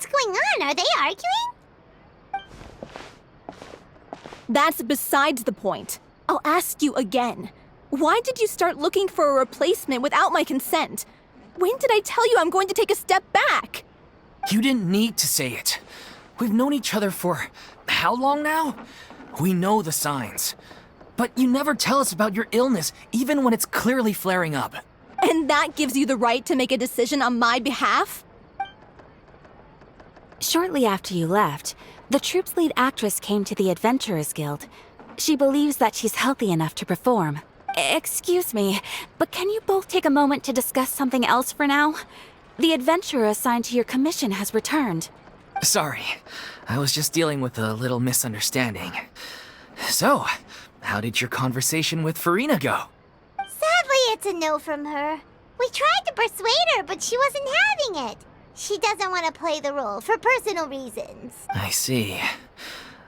What's going on? Are they arguing? That's besides the point. I'll ask you again. Why did you start looking for a replacement without my consent? When did I tell you I'm going to take a step back? You didn't need to say it. We've known each other for how long now? We know the signs. But you never tell us about your illness, even when it's clearly flaring up. And that gives you the right to make a decision on my behalf? Shortly after you left, the troupe's lead actress came to the Adventurers Guild. She believes that she's healthy enough to perform. Excuse me, but can you both take a moment to discuss something else for now? The adventurer assigned to your commission has returned. Sorry, I was just dealing with a little misunderstanding. So, how did your conversation with Furina go? Sadly, it's a no from her. We tried to persuade her, but she wasn't having it. She doesn't want to play the role for personal reasons. I see.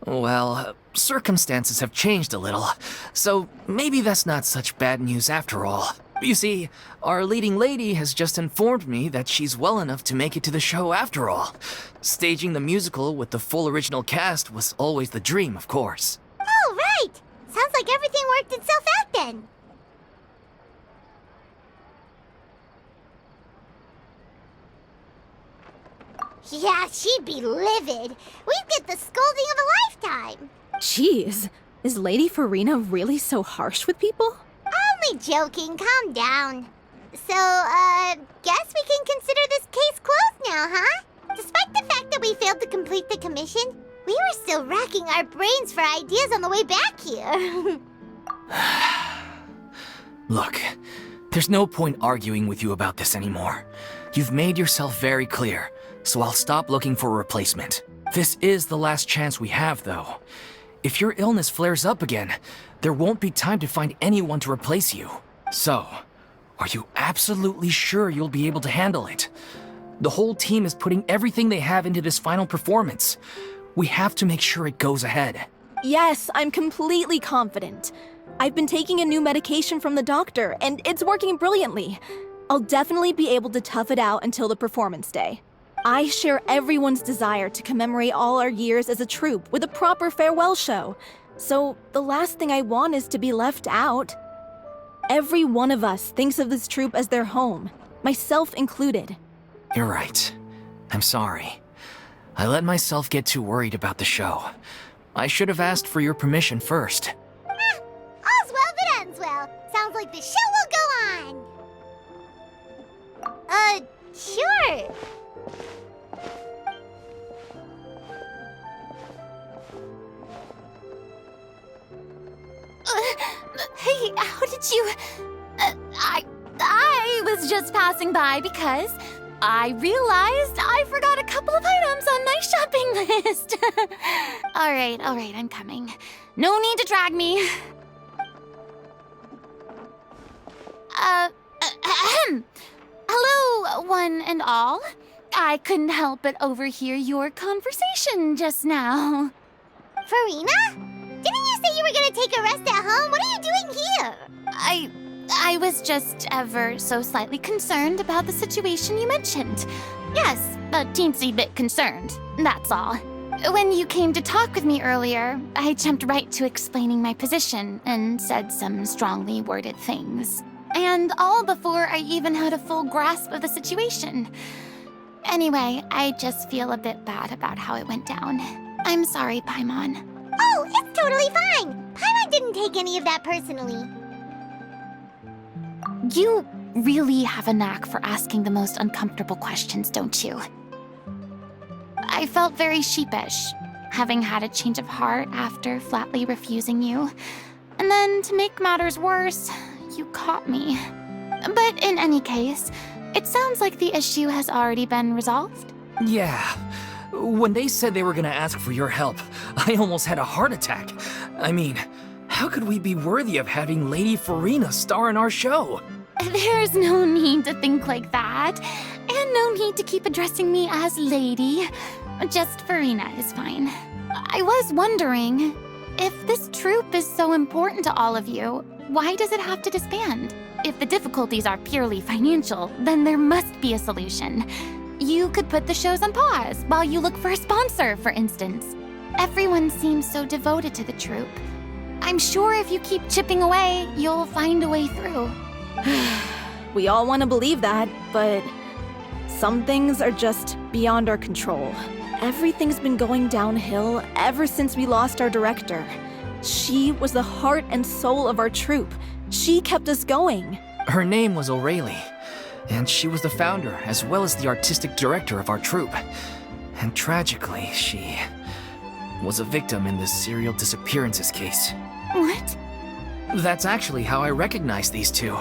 Well, circumstances have changed a little, so maybe that's not such bad news after all. You see, our leading lady has just informed me that she's well enough to make it to the show after all. Staging the musical with the full original cast was always the dream, of course. Oh, right! Sounds like everything worked itself out then. Yeah, she'd be livid. We'd get the scolding of a lifetime. Jeez, is Lady Furina really so harsh with people? Only joking, calm down. So, guess we can consider this case closed now, huh? Despite the fact that we failed to complete the commission, we were still racking our brains for ideas on the way back here. Look, there's no point arguing with you about this anymore. You've made yourself very clear, so I'll stop looking for a replacement. This is the last chance we have, though. If your illness flares up again, there won't be time to find anyone to replace you. So, are you absolutely sure you'll be able to handle it? The whole team is putting everything they have into this final performance. We have to make sure it goes ahead. Yes, I'm completely confident. I've been taking a new medication from the doctor, and it's working brilliantly. I'll definitely be able to tough it out until the performance day. I share everyone's desire to commemorate all our years as a troupe with a proper farewell show. So the last thing I want is to be left out. Every one of us thinks of this troupe as their home, myself included. You're right. I'm sorry. I let myself get too worried about the show. I should have asked for your permission first. All's well that ends well. Sounds like the show will go on. Sure. Hey, how did you... I was just passing by because I realized I forgot a couple of items on my shopping list. All right, I'm coming. No need to drag me. Hello, one and all. I couldn't help but overhear your conversation just now. Furina? Didn't you say you were gonna take a rest at home? What are you doing here? I was just ever so slightly concerned about the situation you mentioned. Yes, a teensy bit concerned, that's all. When you came to talk with me earlier, I jumped right to explaining my position and said some strongly worded things. And all before I even had a full grasp of the situation. Anyway, I just feel a bit bad about how it went down. I'm sorry, Paimon. Oh, it's totally fine. Paimon didn't take any of that personally. You really have a knack for asking the most uncomfortable questions, don't you? I felt very sheepish, having had a change of heart after flatly refusing you. And then, to make matters worse, you caught me. But in any case, it sounds like the issue has already been resolved. Yeah. When they said they were gonna ask for your help, I almost had a heart attack. I mean, how could we be worthy of having Lady Furina star in our show? There's no need to think like that. And no need to keep addressing me as Lady. Just Furina is fine. I was wondering, if this troupe is so important to all of you, why does it have to disband? If the difficulties are purely financial, then there must be a solution. You could put the shows on pause while you look for a sponsor, for instance. Everyone seems so devoted to the troupe. I'm sure if you keep chipping away, you'll find a way through. We all want to believe that, but some things are just beyond our control. Everything's been going downhill ever since we lost our director. She was the heart and soul of our troupe. She kept us going. Her name was O'Reilly, and she was the founder as well as the artistic director of our troupe. And tragically, she was a victim in this serial disappearances case. What? That's actually how I recognized these two.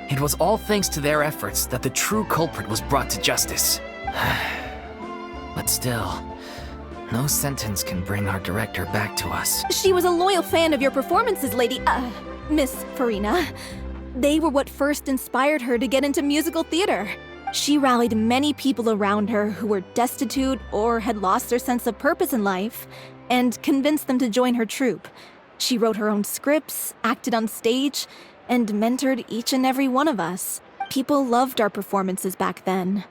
It was all thanks to their efforts that the true culprit was brought to justice. But still, no sentence can bring our director back to us. She was a loyal fan of your performances, Miss Furina. They were what first inspired her to get into musical theater. She rallied many people around her who were destitute or had lost their sense of purpose in life, and convinced them to join her troupe. She wrote her own scripts, acted on stage, and mentored each and every one of us. People loved our performances back then.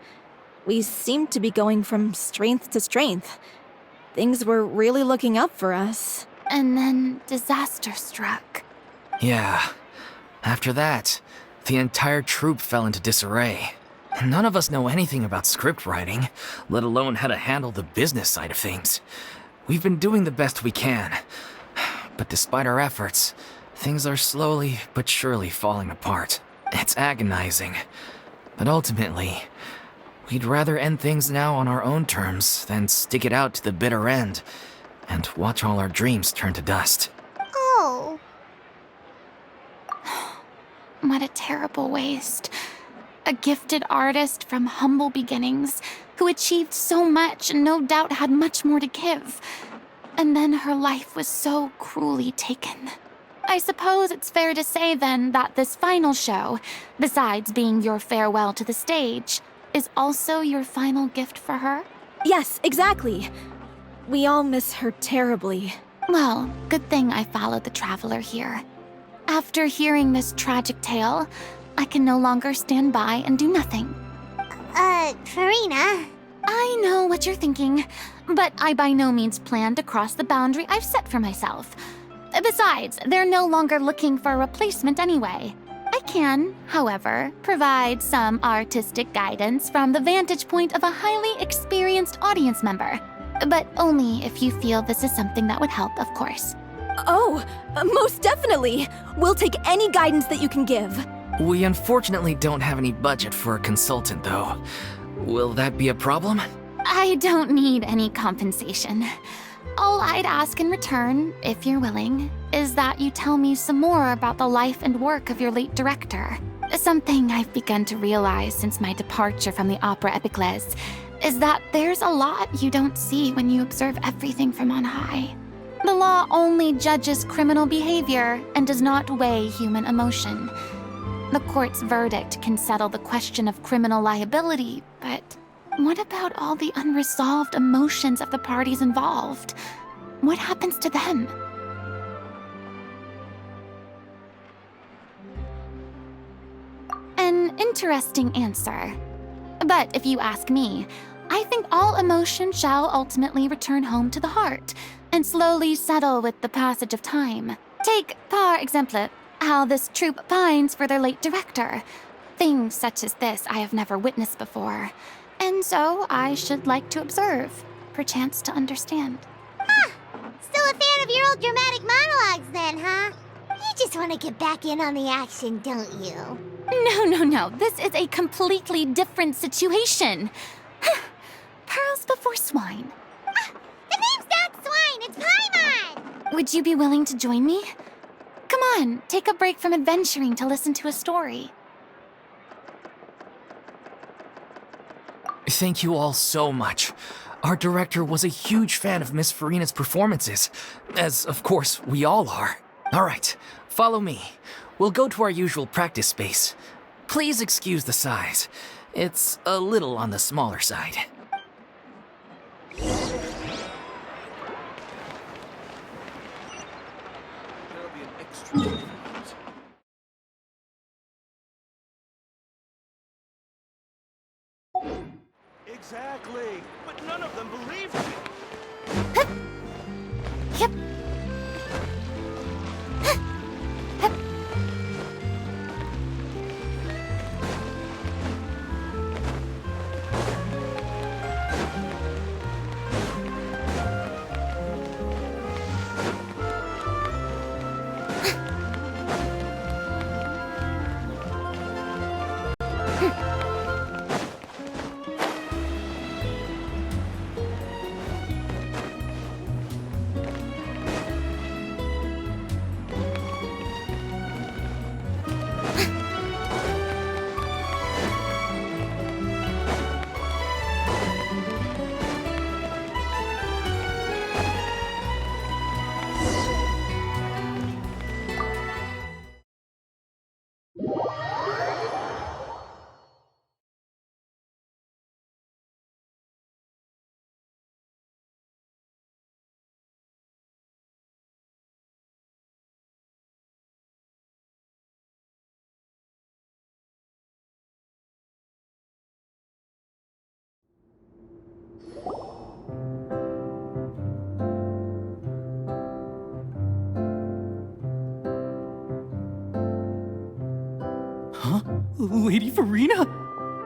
We seemed to be going from strength to strength. Things were really looking up for us. And then disaster struck. Yeah. After that, the entire troupe fell into disarray. None of us know anything about script writing, let alone how to handle the business side of things. We've been doing the best we can. But despite our efforts, things are slowly but surely falling apart. It's agonizing. But ultimately, we'd rather end things now on our own terms than stick it out to the bitter end and watch all our dreams turn to dust. Oh. What a terrible waste. A gifted artist from humble beginnings who achieved so much and no doubt had much more to give. And then her life was so cruelly taken. I suppose it's fair to say then that this final show, besides being your farewell to the stage, is also your final gift for her? Yes, exactly. We all miss her terribly. Well, good thing I followed the traveler here. After hearing this tragic tale, I can no longer stand by and do nothing. Furina. I know what you're thinking, but I by no means plan to cross the boundary I've set for myself. Besides, they're no longer looking for a replacement anyway. I can, however, provide some artistic guidance from the vantage point of a highly experienced audience member. But only if you feel this is something that would help, of course. Oh, most definitely. We'll take any guidance that you can give. We unfortunately don't have any budget for a consultant, though. Will that be a problem? I don't need any compensation. All I'd ask in return, if you're willing, is that you tell me some more about the life and work of your late director. Something I've begun to realize since my departure from the Opera Epiclese is that there's a lot you don't see when you observe everything from on high. The law only judges criminal behavior and does not weigh human emotion. The court's verdict can settle the question of criminal liability, but what about all the unresolved emotions of the parties involved? What happens to them? An interesting answer. But if you ask me, I think all emotion shall ultimately return home to the heart and slowly settle with the passage of time. Take, par exemple, how this troupe pines for their late director. Things such as this I have never witnessed before. And so I should like to observe, perchance to understand. Still a fan of your old dramatic monologues then, huh? You just want to get back in on the action, don't you? No. This is a completely different situation. Pearls before swine. The name's not Swine, it's Paimon! Would you be willing to join me? Come on, take a break from adventuring to listen to a story. Thank you all so much. Our director was a huge fan of Miss Furina's performances, as of course we all are. All right, follow me. We'll go to our usual practice space. Please excuse the size. It's a little on the smaller side. Exactly. But none of them believed me. Yep. Huh? Lady Furina?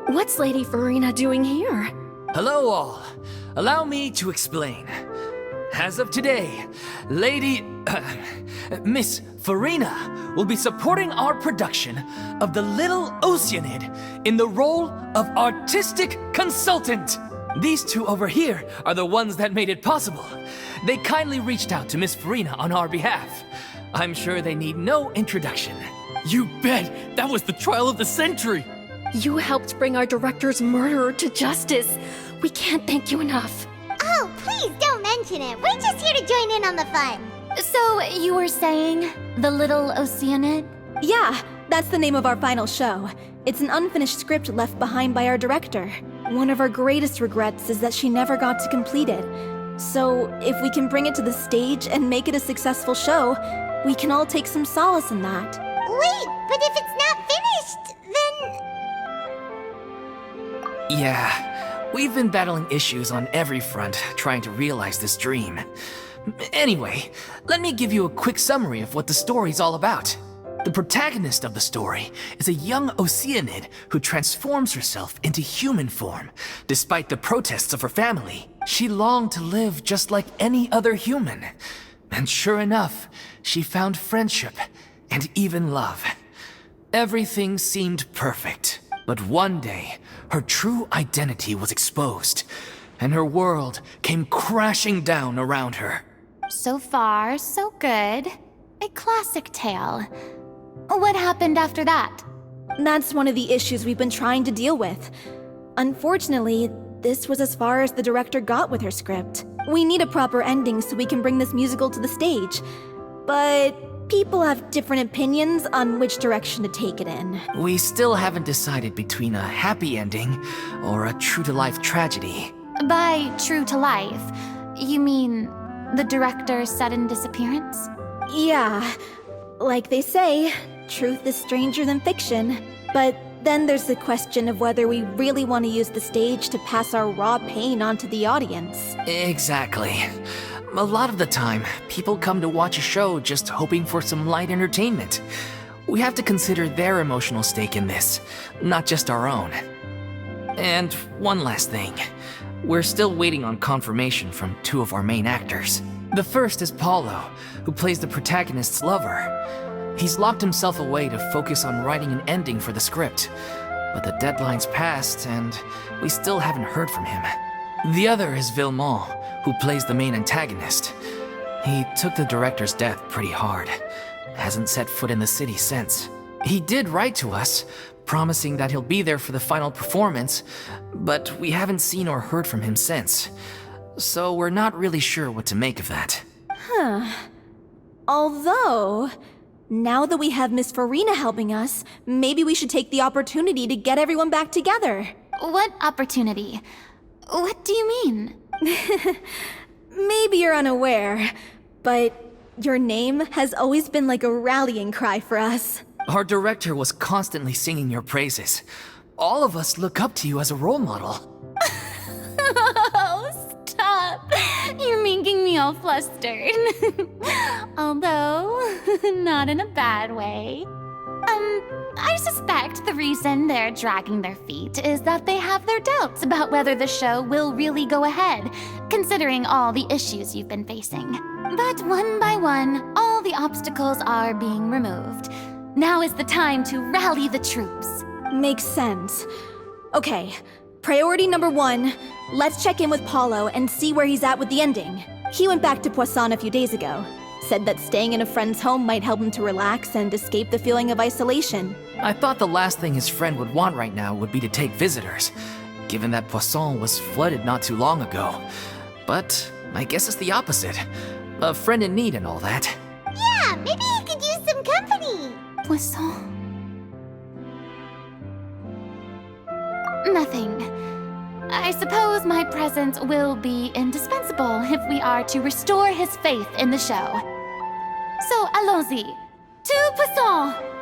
What's Lady Furina doing here? Hello all. Allow me to explain. As of today, Miss Furina will be supporting our production of The Little Oceanid in the role of artistic consultant. These two over here are the ones that made it possible. They kindly reached out to Miss Furina on our behalf. I'm sure they need no introduction. You bet! That was the trial of the century! You helped bring our director's murderer to justice. We can't thank you enough. Oh, please don't mention it. We're just here to join in on the fun. So, you were saying The Little Oceanid? Yeah, that's the name of our final show. It's an unfinished script left behind by our director. One of our greatest regrets is that she never got to complete it. So, if we can bring it to the stage and make it a successful show, we can all take some solace in that. Wait, but if it's not finished, then... Yeah, we've been battling issues on every front trying to realize this dream. Anyway, let me give you a quick summary of what the story's all about. The protagonist of the story is a young Oceanid who transforms herself into human form. Despite the protests of her family, she longed to live just like any other human. And sure enough, she found friendship and even love. Everything seemed perfect. But one day, her true identity was exposed, and her world came crashing down around her. So far, so good. A classic tale. What happened after that? That's one of the issues we've been trying to deal with. Unfortunately, this was as far as the director got with her script. We need a proper ending so we can bring this musical to the stage. But people have different opinions on which direction to take it in. We still haven't decided between a happy ending or a true-to-life tragedy. By true to life, you mean the director's sudden disappearance? Yeah, like they say, truth is stranger than fiction. But then there's the question of whether we really want to use the stage to pass our raw pain onto the audience. Exactly. A lot of the time, people come to watch a show just hoping for some light entertainment. We have to consider their emotional stake in this, not just our own. And one last thing. We're still waiting on confirmation from two of our main actors. The first is Paulo, who plays the protagonist's lover. He's locked himself away to focus on writing an ending for the script. But the deadline's passed, and we still haven't heard from him. The other is Villemont, who plays the main antagonist. He took the director's death pretty hard. Hasn't set foot in the city since. He did write to us, promising that he'll be there for the final performance, but we haven't seen or heard from him since. So we're not really sure what to make of that. Although, now that we have Miss Furina helping us, maybe we should take the opportunity to get everyone back together. What opportunity? What do you mean? Maybe you're unaware, but your name has always been like a rallying cry for us. Our director was constantly singing your praises. All of us look up to you as a role model. Oh, stop. You're making me all flustered. Although, not in a bad way. I suspect the reason they're dragging their feet is that they have their doubts about whether the show will really go ahead, considering all the issues you've been facing. But one by one, all the obstacles are being removed. Now is the time to rally the troops. Makes sense. Okay, priority number 1, let's check in with Paulo and see where he's at with the ending. He went back to Poisson a few days ago. Said that staying in a friend's home might help him to relax and escape the feeling of isolation. I thought the last thing his friend would want right now would be to take visitors, given that Poisson was flooded not too long ago. But I guess it's the opposite. A friend in need and all that. Yeah, maybe he could use some company. Poisson. Nothing. I suppose my presence will be indispensable if we are to restore his faith in the show. So allons-y. To Poisson!